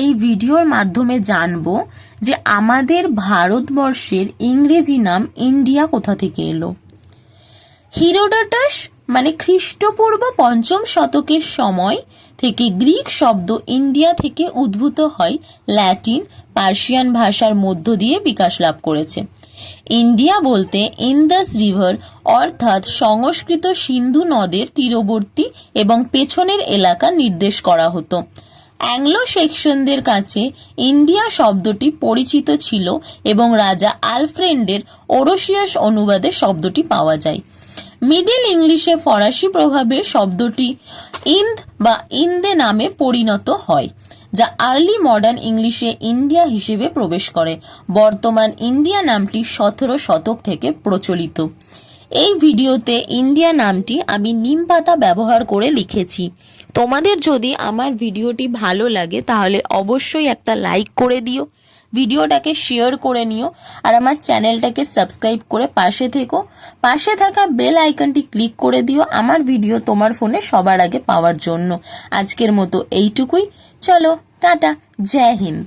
এই ভিডিওর মাধ্যমে জানবো যে আমাদের ভারতবর্ষের ইংরেজি নাম ইন্ডিয়া কোথা থেকে এলো। হিরোডোটাস মানে খ্রিস্টপূর্ব ৫ম শতকের সময় থেকে গ্রিক শব্দ ইন্ডিয়া থেকে উদ্ভূত হয়, ল্যাটিন পার্সিয়ান ভাষার মধ্য দিয়ে বিকাশ লাভ করেছে। ইন্ডিয়া বলতে ইন্দাস রিভার অর্থাৎ সংস্কৃত সিন্ধু নদের তীরবর্তী এবং পেছনের এলাকা নির্দেশ করা হতো। অ্যাংলো সেকশনদের কাছে ইন্ডিয়া শব্দটি পরিচিত ছিল এবং রাজা আলফ্রেন্ডের ওরসিয়াস অনুবাদে শব্দটি পাওয়া যায়। মিডল ইংলিশে ফরাসি প্রভাবে শব্দটি ইন্দ বা ইন্দে নামে পরিণত হয়, যা আর্লি মডার্ন ইংলিশে ইন্ডিয়া হিসেবে প্রবেশ করে। বর্তমান ইন্ডিয়া নামটি ১৭ শতক থেকে প্রচলিত। এই ভিডিওতে ইন্ডিয়া নামটি আমি নিম পাতা ব্যবহার করে লিখেছি। তোমাদের যদি আমার ভিডিওটি ভালো লাগে তাহলে অবশ্যই একটা লাইক করে দিও, ভিডিওটাকে শেয়ার করে নিও, আর আমার চ্যানেলটাকে সাবস্ক্রাইব করে পাশে থেকো। পাশে থাকা বেল আইকনটি ক্লিক করে দিও আমার ভিডিও তোমার ফোনে সবার আগে পাওয়ার জন্য। আজকের মতো এইটুকুই, চলো টাটা, জয় হিন্দ।